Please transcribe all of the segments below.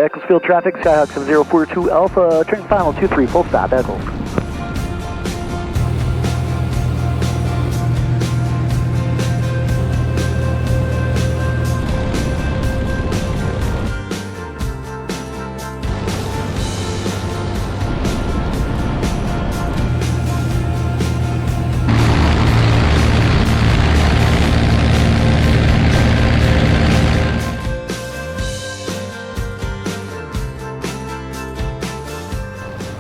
Echols Field traffic, Skyhawk 7042 Alpha, turn final 23, full stop, Echols.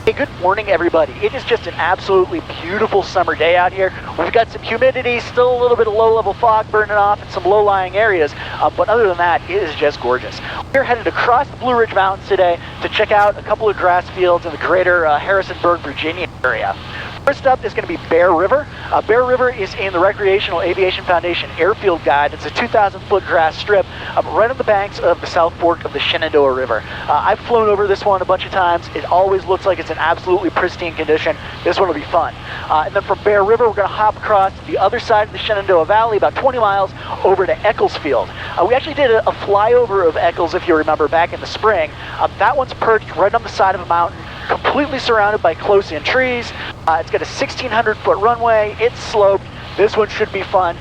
Hey, good morning, everybody. It is just an absolutely beautiful summer day out here. We've got some humidity, still a little bit of low-level fog burning off in some low-lying areas, but other than that, it is just gorgeous. We're headed across the Blue Ridge Mountains today to check out a couple of grass fields in the greater Harrisonburg, Virginia area. First up is going to be Bear River. Bear River is in the Recreational Aviation Foundation Airfield Guide. It's a 2,000-foot grass strip right on the banks of the South Fork of the Shenandoah River. I've flown over this one a bunch of times. It always looks like it's in absolutely pristine condition. This one will be fun. And then from Bear River, we're going to hop across the other side of the Shenandoah Valley, about 20 miles, over to Echols Field. We actually did a flyover of Echols, if you remember, back in the spring. That one's perched right on the side of a mountain, completely surrounded by close-in trees. It's got a 1,600-foot runway. It's sloped. This one should be fun.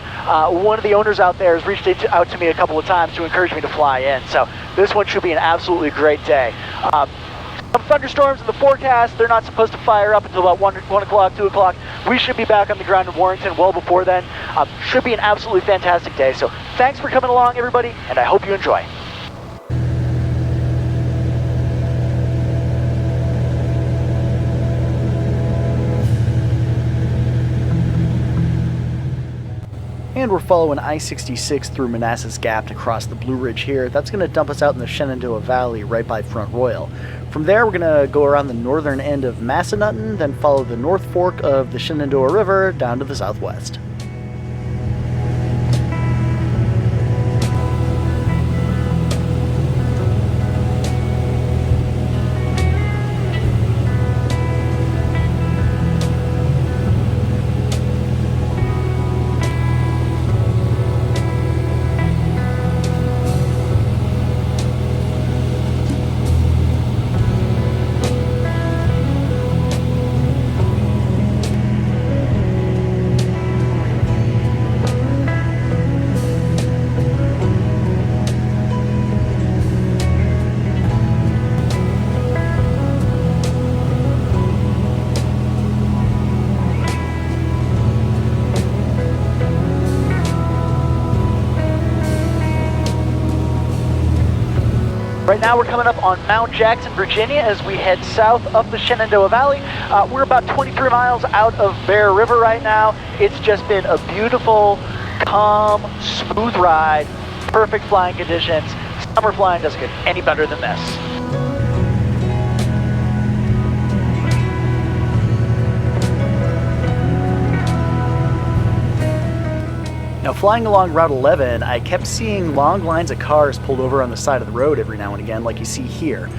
One of the owners out there has reached out to me a couple of times to encourage me to fly in. So this one should be an absolutely great day. Some thunderstorms in the forecast. They're not supposed to fire up until about 1 o'clock, 2 o'clock. We should be back on the ground in Warrenton well before then. Should be an absolutely fantastic day. So thanks for coming along, everybody, and I hope you enjoy. And we're following I-66 through Manassas Gap to cross the Blue Ridge here. That's going to dump us out in the Shenandoah Valley right by Front Royal. From there, we're going to go around the northern end of Massanutten, then follow the North Fork of the Shenandoah River down to the southwest. Right now we're coming up on Mount Jackson, Virginia as we head south up the Shenandoah Valley. We're about 23 miles out of Bear River right now. It's just been a beautiful, calm, smooth ride, perfect flying conditions. Summer flying doesn't get any better than this. Now, flying along Route 11, I kept seeing long lines of cars pulled over on the side of the road every now and again, like you see here.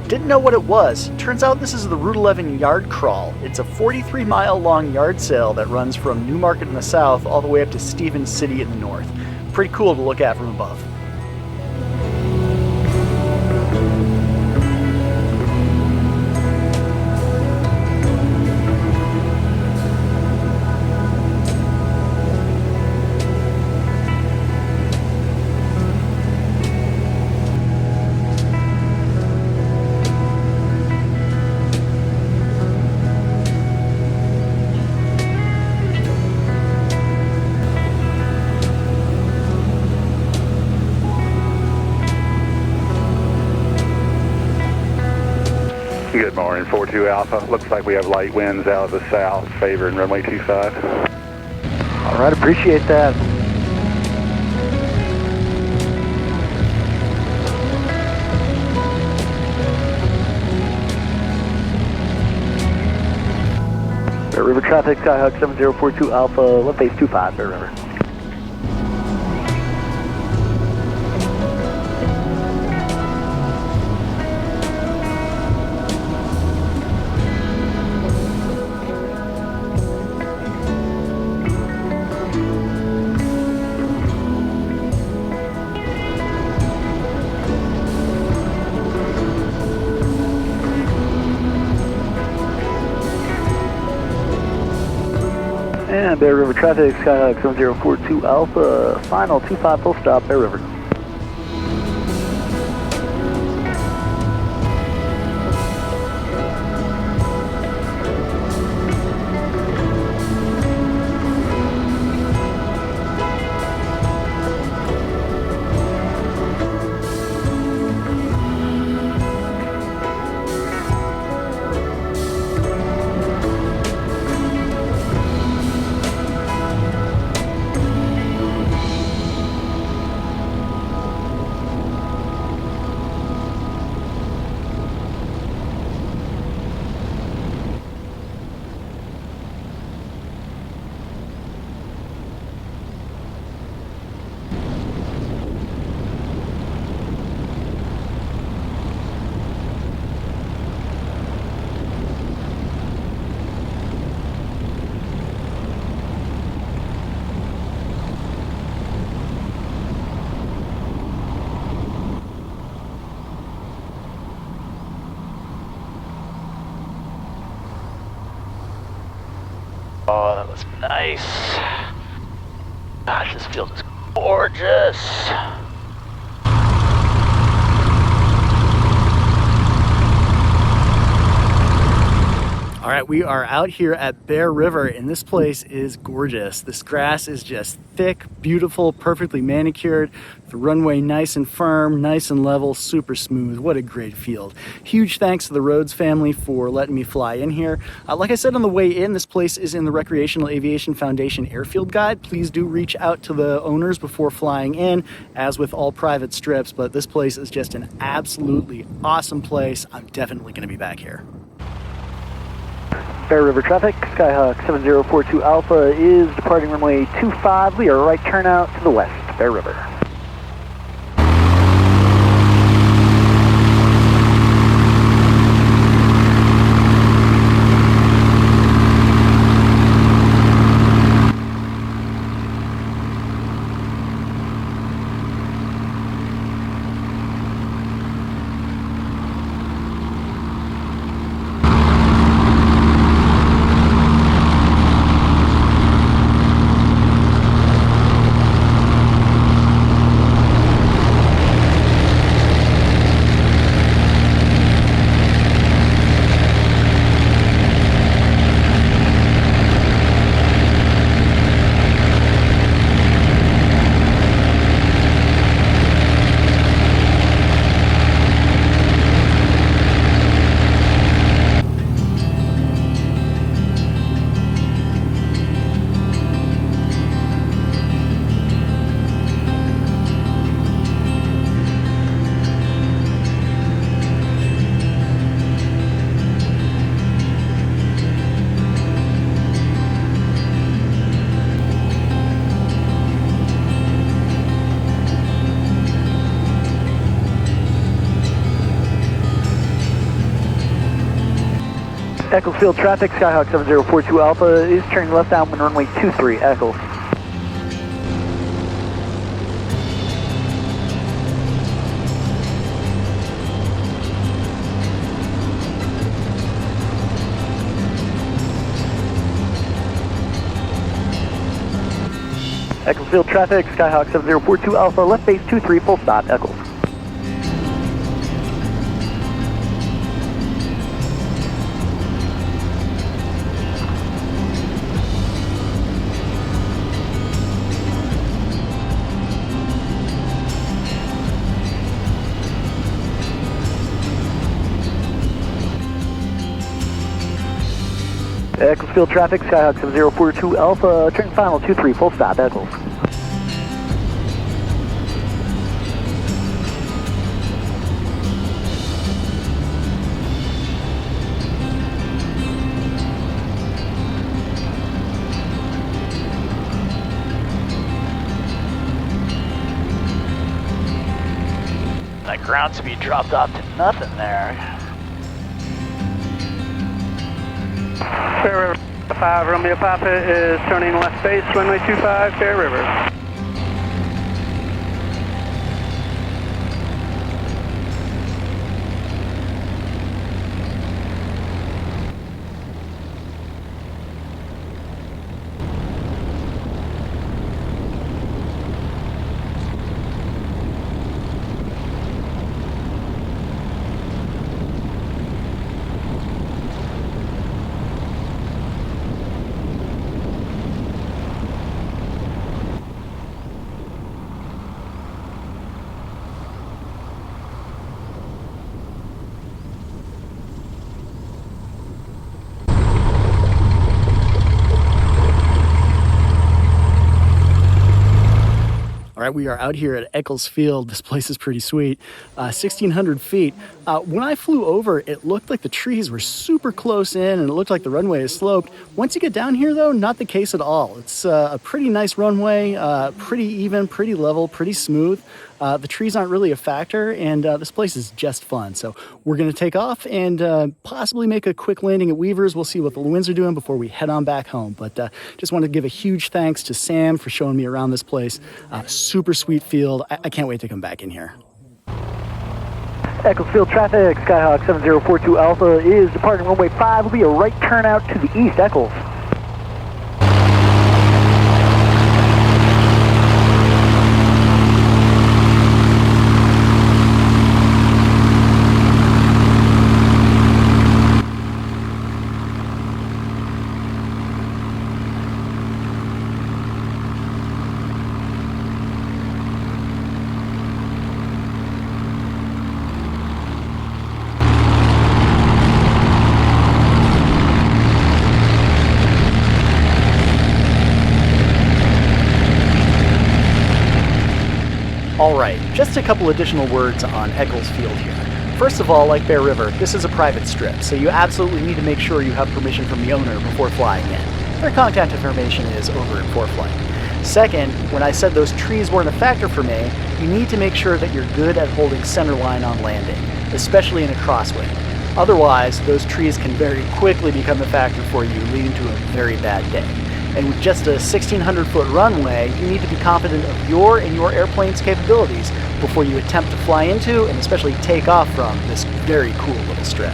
Didn't know what it was. Turns out this is the Route 11 Yard Crawl. It's a 43-mile-long yard sale that runs from Newmarket in the south all the way up to Stevens City in the north. Pretty cool to look at from above. Good morning, 42 Alpha. Looks like we have light winds out of the south favoring runway 25. All right, appreciate that. Bear River traffic, Skyhawk 7042 Alpha, left base 25, Bear River. Bear River traffic, Skyhawk 7042 Alpha, final 25 full stop, Bear River. Oh, that was nice. Gosh, this field is gorgeous. All right, we are out here at Bear River, and this place is gorgeous. This grass is just thick, beautiful, perfectly manicured. The runway nice and firm, nice and level, super smooth. What a great field. Huge thanks to the Rhodes family for letting me fly in here. Like I said on the way in, this place is in the Recreational Aviation Foundation Airfield Guide. Please do reach out to the owners before flying in, as with all private strips, but this place is just an absolutely awesome place. I'm definitely going to be back here. Bear River traffic, Skyhawk 7042 Alpha is departing runway 25. We are right turnout to the west, Bear River. Echols Field traffic, Skyhawk 7042 Alpha is turning left down runway 23, Echols. Echols Field traffic, Skyhawk 7042 Alpha, left base 23, full stop, Echols. Echols Field traffic, Skyhawk 7042 Alpha, turn final 23, full stop, Echols. That ground speed dropped off to nothing there. Bear River 5, Romeo Papa is turning left base, runway 25, Bear River. All right, we are out here at Echols Field. This place is pretty sweet. 1,600 feet. When I flew over, it looked like the trees were super close in and it looked like the runway is sloped. Once you get down here, though, not the case at all. It's a pretty nice runway, pretty even, pretty level, pretty smooth. The trees aren't really a factor, and this place is just fun. So we're going to take off and possibly make a quick landing at Weaver's. We'll see what the winds are doing before we head on back home. But just want to give a huge thanks to Sam for showing me around this place. Super sweet field. I can't wait to come back in here. Echols Field traffic, Skyhawk 7042 Alpha is departing runway 5. Will be a right turnout to the east, Echols. All right, just a couple additional words on Echols Field here. First of all, like Bear River, this is a private strip, so you absolutely need to make sure you have permission from the owner before flying in. Their contact information is over in ForeFlight. Second, when I said those trees weren't a factor for me, you need to make sure that you're good at holding center line on landing, especially in a crosswind. Otherwise, those trees can very quickly become a factor for you, leading to a very bad day. And with just a 1,600-foot runway, you need to be confident of your and your airplane's capabilities before you attempt to fly into and especially take off from this very cool little strip.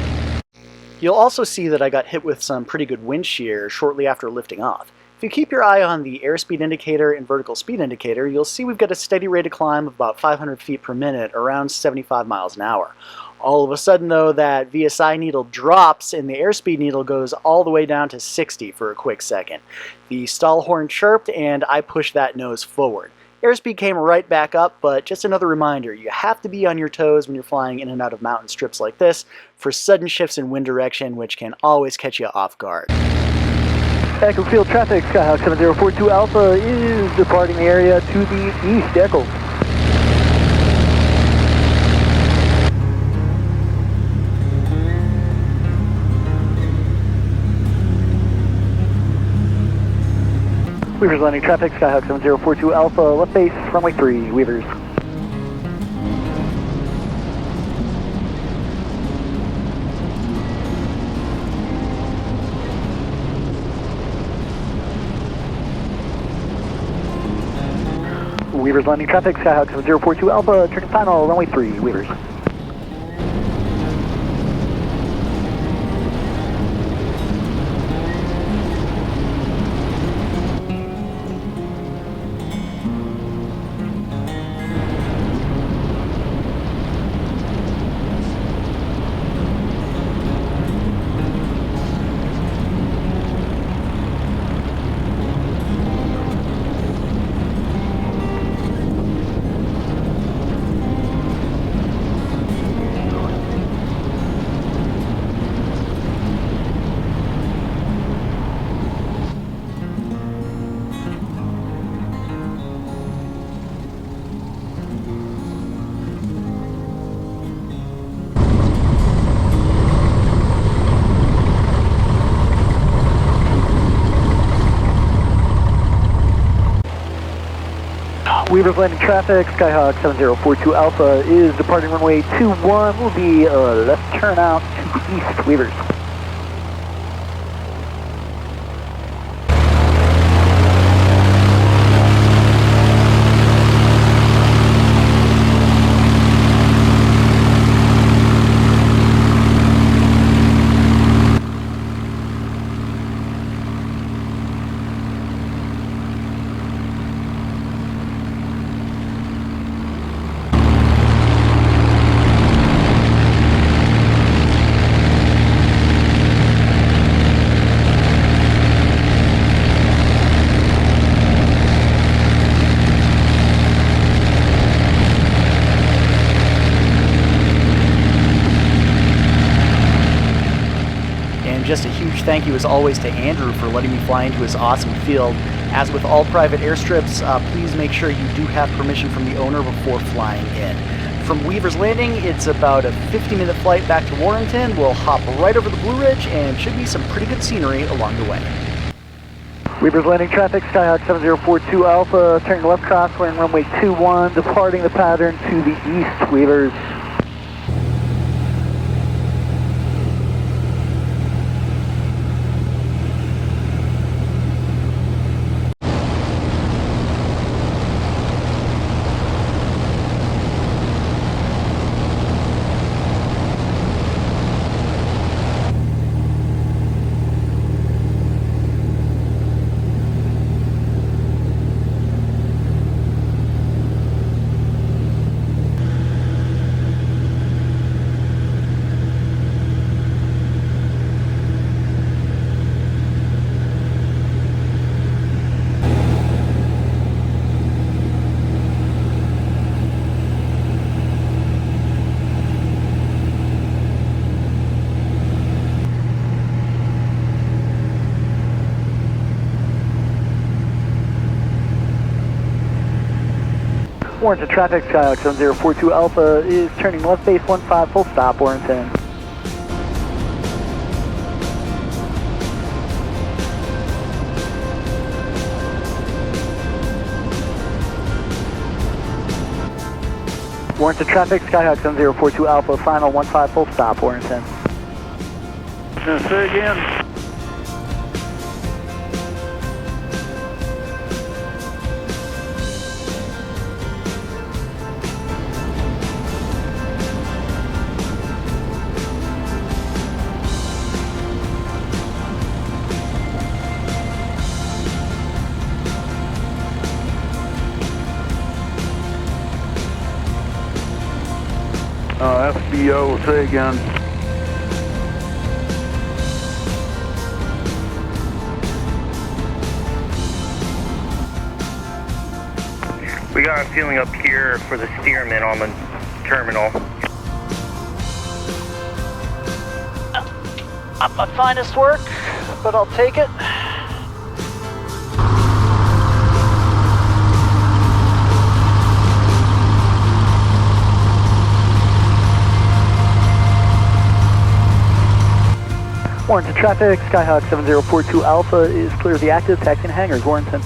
You'll also see that I got hit with some pretty good wind shear shortly after lifting off. If you keep your eye on the airspeed indicator and vertical speed indicator, you'll see we've got a steady rate of climb of about 500 feet per minute, around 75 miles an hour. All of a sudden, though, that VSI needle drops and the airspeed needle goes all the way down to 60 for a quick second. The stall horn chirped and I pushed that nose forward. Airspeed came right back up, but just another reminder, you have to be on your toes when you're flying in and out of mountain strips like this for sudden shifts in wind direction, which can always catch you off guard. Echols Field traffic, Skyhawk 7042 Alpha is departing the area to the east, Echols. Weaver's landing traffic, Skyhawk 7042 Alpha, left base, runway 3, Weaver's. Weaver's landing traffic, Skyhawk 7042 Alpha, turning final, runway 3, Weaver's. Weaver's landing traffic, Skyhawk 7042 Alpha is departing runway 21, will be a left turnout to the east, Weaver's. Just a huge thank you as always to Andrew for letting me fly into his awesome field. As with all private airstrips, please make sure you do have permission from the owner before flying in. From Weaver's Landing, it's about a 50-minute flight back to Warrenton. We'll hop right over the Blue Ridge and should be some pretty good scenery along the way. Weaver's Landing traffic, Skyhawk 7042 Alpha, turning left cross, we're in runway 21, departing the pattern to the east, Weavers. Warrenton traffic, Skyhawk 7042 Alpha is turning left base 15, full stop, Warrenton. Warrenton traffic, Skyhawk 7042 Alpha, final 15, full stop, Warrenton. Say again. FBO, say again. We got a feeling up here for the steerman on the terminal. Not my finest work, but I'll take it. Warrenton traffic, Skyhawk 7042 Alpha is clear of the active, taxiing hangars, Warrenton.